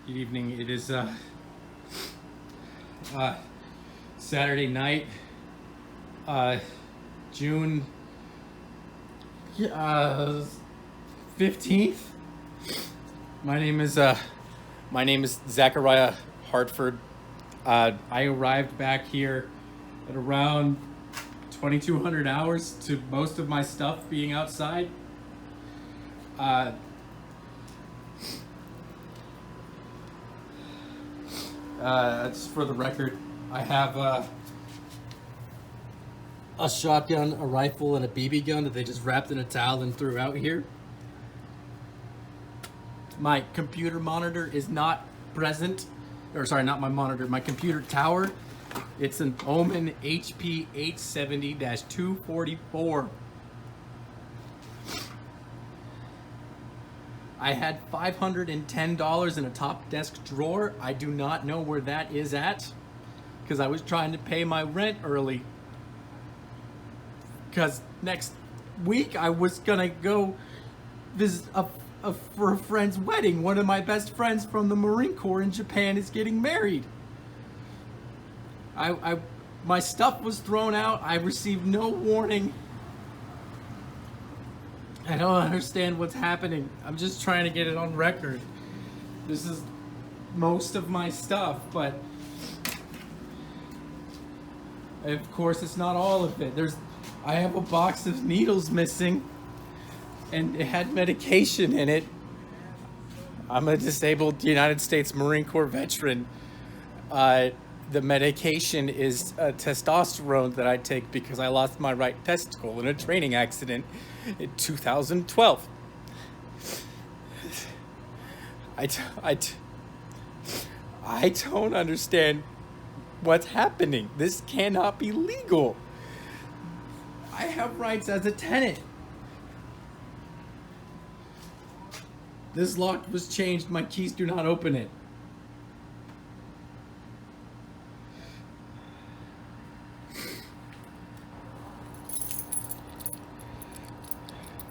Good evening. It is Saturday night, June 15th. My name is Zachariah Hartford. I arrived back here at around 2200 hours to most of my stuff being outside. Just for the record, I have a shotgun, a rifle, and a BB gun that they just wrapped in a towel and threw out here. My computer monitor is not present, or sorry, not my monitor, my computer tower. It's an Omen HP 870-244. I had $510 in a top desk drawer. I do not know where that is at because I was trying to pay my rent early. Because next week I was gonna go visit for a friend's wedding. One of my best friends from the Marine Corps in Japan is getting married. My stuff was thrown out. I received no warning. I don't understand what's happening. I'm just trying to get it on record. This is most of my stuff, but of course it's not all of it. I have a box of needles missing, and it had medication in it. I'm a disabled United States Marine Corps veteran. The medication is testosterone that I take because I lost my right testicle in a training accident in 2012. I don't understand what's happening. This cannot be legal. I have rights as a tenant. This lock was changed. My keys do not open it.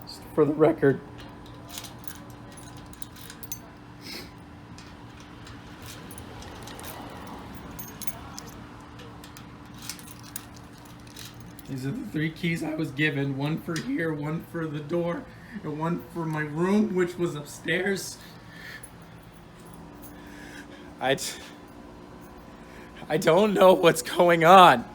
Just for the record. These are the 3 keys I was given. One for here, one for the door, and one for my room, which was upstairs. I don't know what's going on.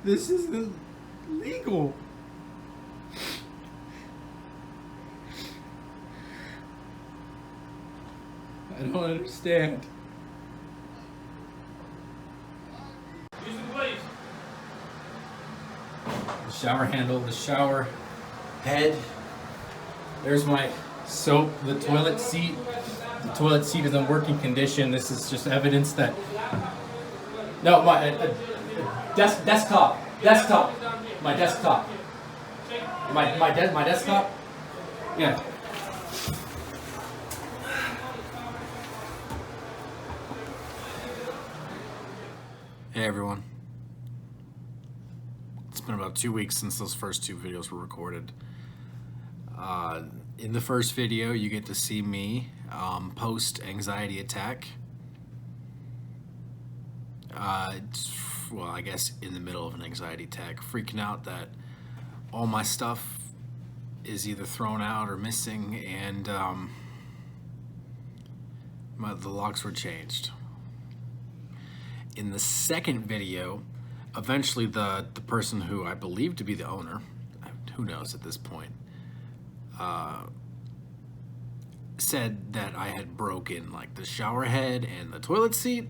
This isn't legal. I don't understand. The shower handle, the shower head. There's my soap, the toilet seat. The toilet seat is in working condition. This is just evidence that... No, my desktop. My desktop. My desktop? Yeah. Hey everyone. It's been about 2 weeks since those first 2 videos were recorded. In the first video, you get to see me post-anxiety attack. Well, I guess in the middle of an anxiety attack, freaking out that all my stuff is either thrown out or missing, and the locks were changed. In the second video, eventually the person who I believe to be the owner, who knows at this point, said that I had broken like the shower head and the toilet seat.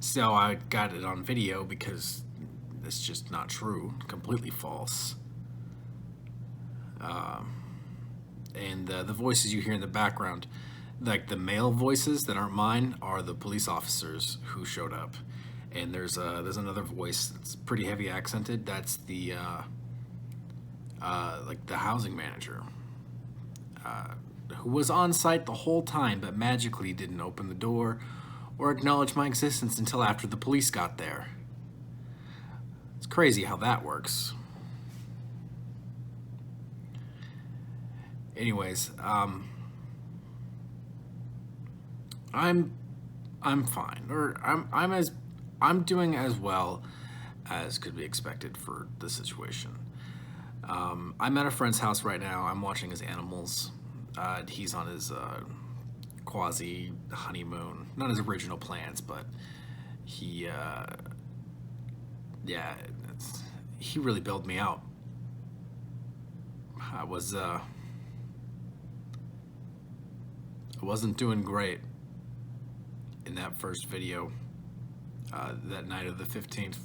So I got it on video because it's just not true, completely false. And the voices you hear in the background, like the male voices that aren't mine, are the police officers who showed up. And there's another voice that's pretty heavy accented. That's the like the housing manager, who was on site the whole time, but magically didn't open the door or acknowledge my existence until after the police got there. It's crazy how that works. Anyways, I'm fine, or I'm doing as well as could be expected for the situation. I'm at a friend's house right now. I'm watching his animals. He's on his quasi honeymoon, not his original plans, but he yeah, he really bailed me out. I wasn't doing great in that first video that night of the 15th.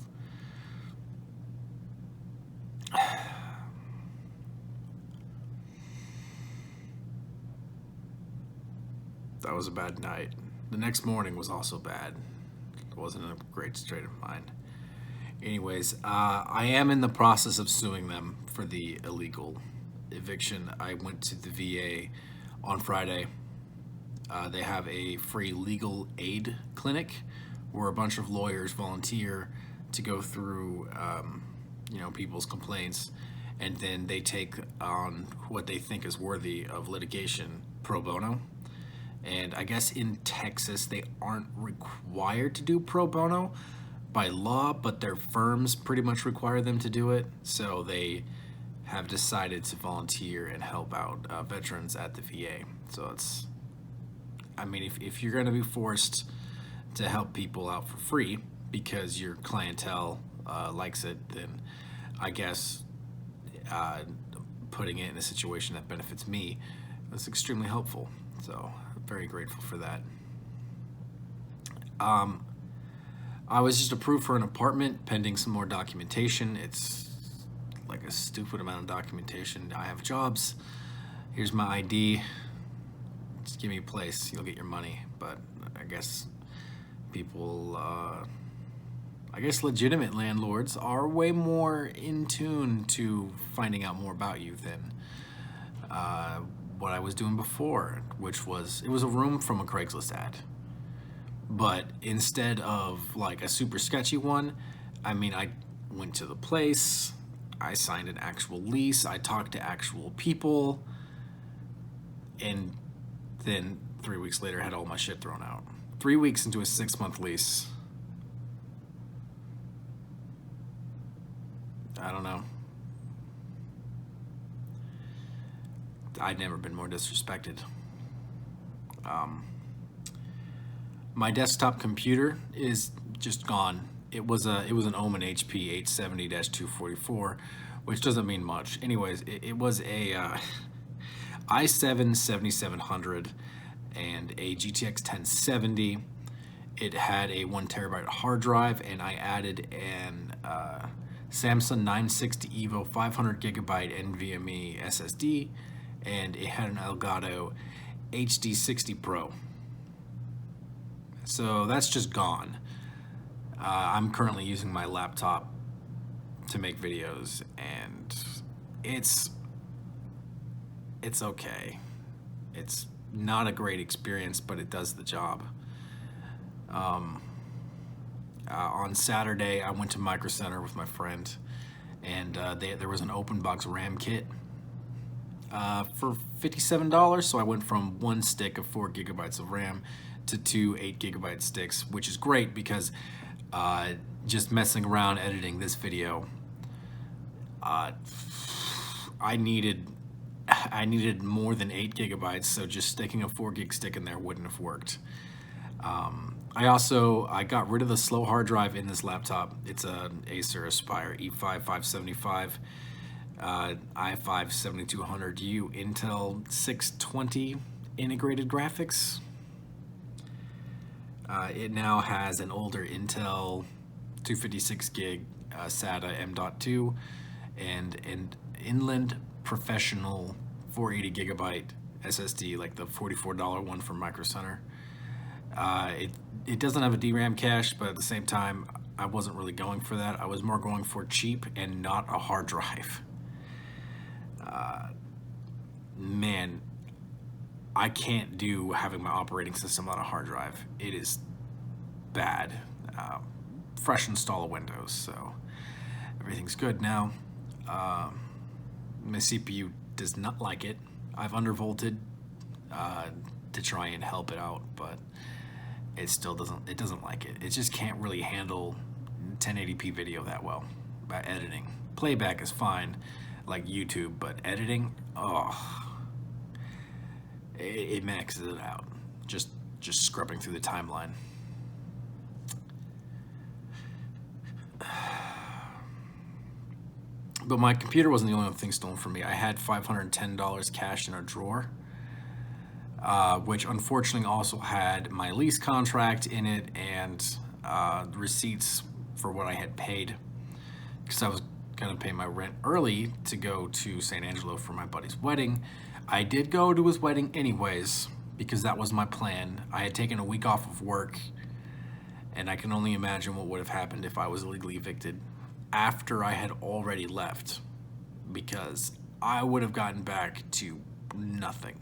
That was a bad night. The next morning was also bad. It wasn't in a great state of mind. Anyways, I am in the process of suing them for the illegal eviction. I went to the VA on Friday. They have a free legal aid clinic where a bunch of lawyers volunteer to go through, people's complaints, and then they take on what they think is worthy of litigation pro bono. And I guess in Texas, they aren't required to do pro bono by law, but their firms pretty much require them to do it. So they have decided to volunteer and help out veterans at the VA. So if you're going to be forced to help people out for free because your clientele likes it, then I guess putting it in a situation that benefits me is extremely helpful. So very grateful for that. I was just approved for an apartment pending some more documentation. It's like a stupid amount of documentation. I have jobs. Here's my ID. Just give me a place. You'll get your money. But I guess legitimate landlords are way more in tune to finding out more about you than what I was doing before, which was, it was a room from a Craigslist ad. But instead of like a super sketchy one, I went to the place, I signed an actual lease, I talked to actual people, and then 3 weeks later had all my shit thrown out. 3 weeks into a 6-month lease. I don't know. I'd never been more disrespected. My desktop computer is just gone. It was an Omen HP 870-244, which doesn't mean much. Anyways, it was a i7 7700 and a GTX 1070. It had a 1 terabyte hard drive, and I added an Samsung 960 EVO 500 gigabyte NVMe SSD, and it had an Elgato HD 60 Pro. So that's just gone. I'm currently using my laptop to make videos, and it's okay. It's not a great experience, but it does the job. On Saturday, I went to Micro Center with my friend, and there was an open box RAM kit for $57. So I went from 1 stick of 4 gigabytes of RAM to 2 8 gigabyte sticks, which is great because just messing around editing this video, I needed more than 8 gigabytes, so just sticking a 4 gig stick in there wouldn't have worked. I got rid of the slow hard drive in this laptop. It's an Acer Aspire E5 575, i5 7200U Intel 620 integrated graphics. It now has an older Intel 256 gig SATA M.2 and an Inland Professional 480 gigabyte SSD, like the $44 one from Micro Center. It doesn't have a DRAM cache, but at the same time, I wasn't really going for that. I was more going for cheap and not a hard drive. Man, I can't do having my operating system on a hard drive. It is bad. Fresh install of Windows, so everything's good now. My CPU does not like it. I've undervolted to try and help it out, but it still doesn't like it. It just can't really handle 1080p video that well by editing. Playback is fine, like YouTube, but editing, it maxes it out. Just scrubbing through the timeline. But my computer wasn't the only thing stolen from me. I had $510 cash in a drawer, which unfortunately also had my lease contract in it and receipts for what I had paid, because I was gonna pay my rent early to go to San Angelo for my buddy's wedding. I did go to his wedding anyways, because that was my plan. I had taken a week off of work, and I can only imagine what would have happened if I was illegally evicted after I had already left, because I would have gotten back to nothing.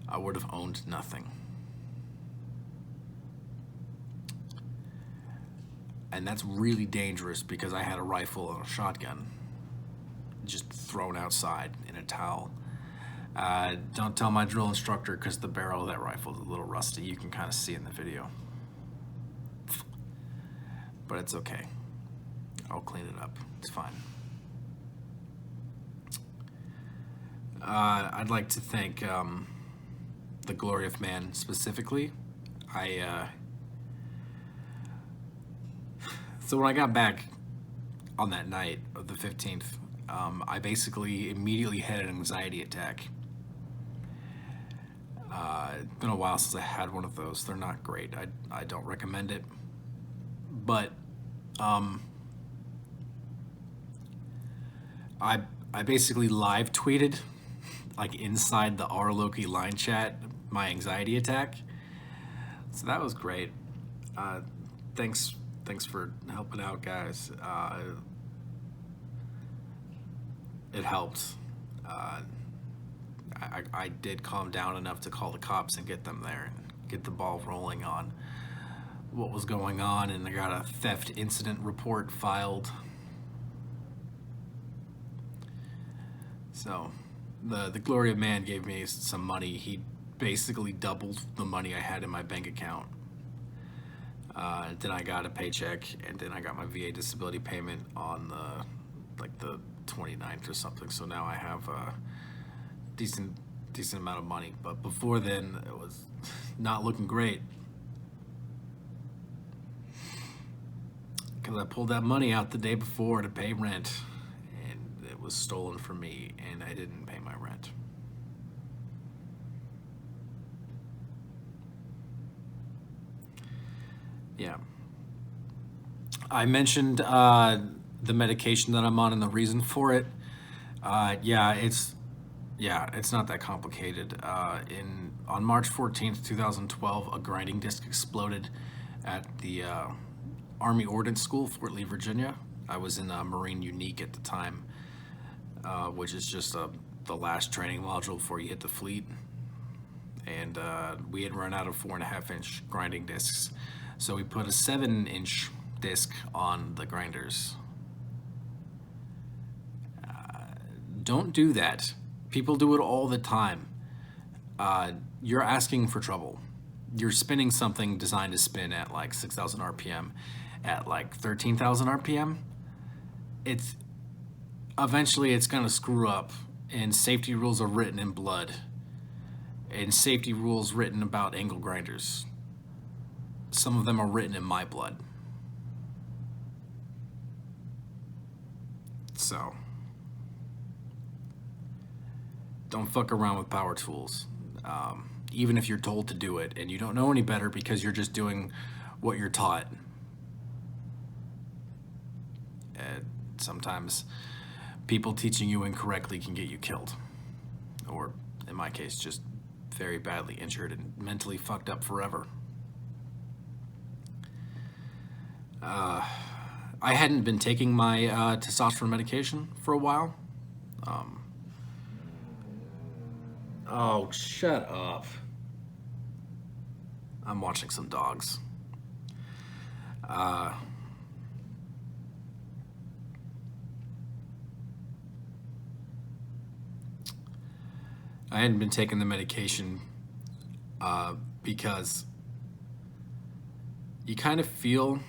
I would have owned nothing. And that's really dangerous, because I had a rifle and a shotgun just thrown outside in a towel. Don't tell my drill instructor, because the barrel of that rifle is a little rusty. You can kind of see in the video. But it's okay. I'll clean it up. It's fine. I'd like to thank the Glory of Man specifically. So when I got back on that night of the 15th, I basically immediately had an anxiety attack. It's been a while since I had one of those. They're not great. I don't recommend it. But I basically live tweeted, like inside the R. Loki line chat, my anxiety attack. So that was great. Thanks for helping out, guys. It helped. I did calm down enough to call the cops and get them there and get the ball rolling on what was going on, and I got a theft incident report filed. So the Glory of Man gave me some money. He basically doubled the money I had in my bank account. Then I got a paycheck, and then I got my VA disability payment on the 29th or something. So now I have a decent amount of money. But before then, it was not looking great, because I pulled that money out the day before to pay rent, and it was stolen from me, and I didn't pay my rent. Yeah. I mentioned the medication that I'm on and the reason for it. It's not that complicated. On March 14th, 2012, a grinding disc exploded at the Army Ordnance School, Fort Lee, Virginia. I was in Marine Unique at the time, which is just the last training module before you hit the fleet. And we had run out of 4.5-inch grinding discs, so we put a 7-inch disc on the grinders. Don't do that. People do it all the time. You're asking for trouble. You're spinning something designed to spin at like 6,000 RPM at like 13,000 RPM. Eventually it's gonna screw up, and safety rules are written in blood, and safety rules written about angle grinders. Some of them are written in my blood. So don't fuck around with power tools, even if you're told to do it and you don't know any better, because you're just doing what you're taught. And sometimes people teaching you incorrectly can get you killed, or in my case, just very badly injured and mentally fucked up forever. I hadn't been taking my testosterone medication for a while. Oh, shut up. I'm watching some dogs. I hadn't been taking the medication because you kind of feel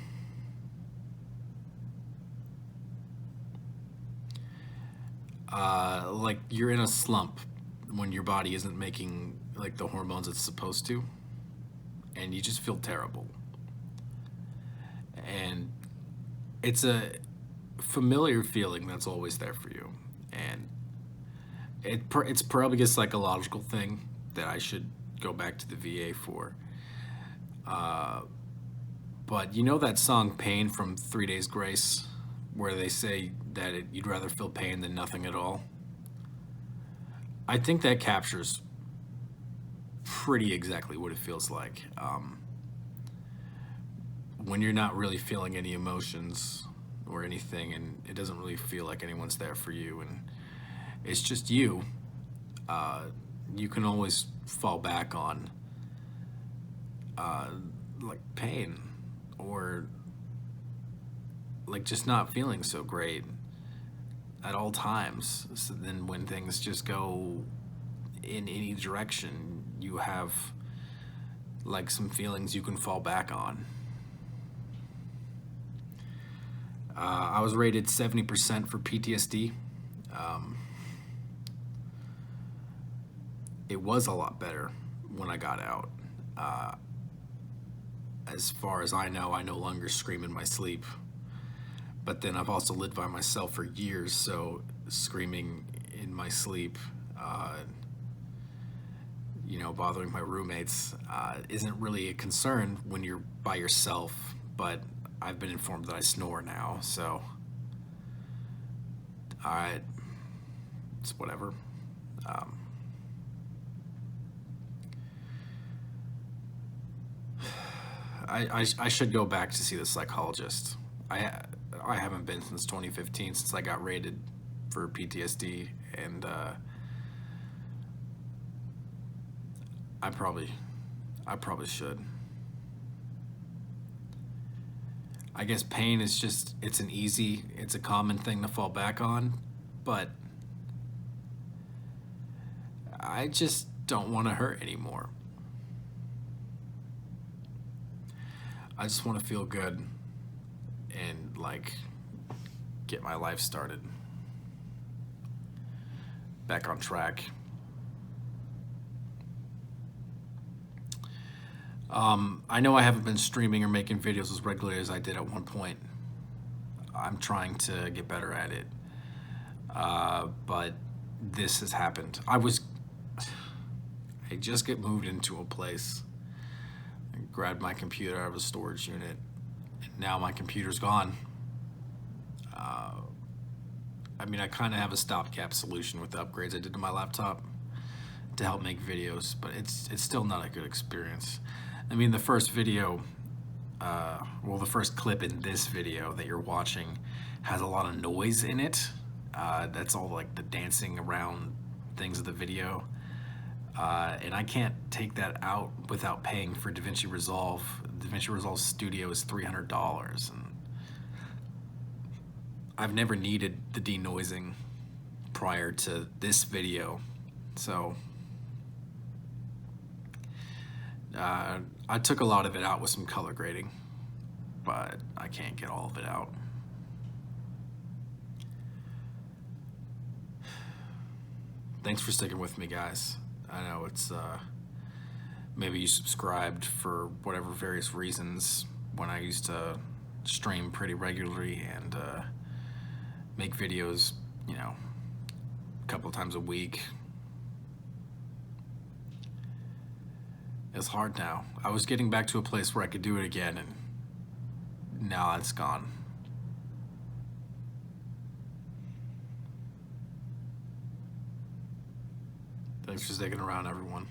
like you're in a slump when your body isn't making like the hormones it's supposed to, and you just feel terrible. And it's a familiar feeling that's always there for you, and it's probably a psychological thing that I should go back to the VA for. But you know that song "Pain" from 3 Days Grace, where they say that you'd rather feel pain than nothing at all. I think that captures pretty exactly what it feels like when you're not really feeling any emotions or anything, and it doesn't really feel like anyone's there for you, and it's just you. You can always fall back on like pain, or like just not feeling so great at all times. So then when things just go in any direction, you have like some feelings you can fall back on. I was rated 70% for PTSD. It was a lot better when I got out. As far as I know, I no longer scream in my sleep. But then I've also lived by myself for years, so screaming in my sleep, bothering my roommates, isn't really a concern when you're by yourself. But I've been informed that I snore now, so it's whatever. I should go back to see the psychologist. I haven't been since 2015, since I got rated for PTSD, and I probably should. I guess pain is just, it's a common thing to fall back on, but I just don't want to hurt anymore. I just want to feel good and like get my life started back on track. I know I haven't been streaming or making videos as regularly as I did at one point. I'm trying to get better at it. But this has happened. I just get moved into a place. I grabbed my computer out of a storage unit, and now my computer's gone. I kind of have a stopgap solution with the upgrades I did to my laptop to help make videos, but it's still not a good experience. The first video, the first clip in this video that you're watching has a lot of noise in it. That's all like the dancing around things of the video. And I can't take that out without paying for DaVinci Resolve. DaVinci Resolve Studio is $300, and I've never needed the denoising prior to this video. So I took a lot of it out with some color grading, but I can't get all of it out. Thanks for sticking with me, guys. I know it's maybe you subscribed for whatever various reasons when I used to stream pretty regularly and make videos, a couple times a week. It's hard now. I was getting back to a place where I could do it again, and now it's gone. Thanks for sticking around, everyone.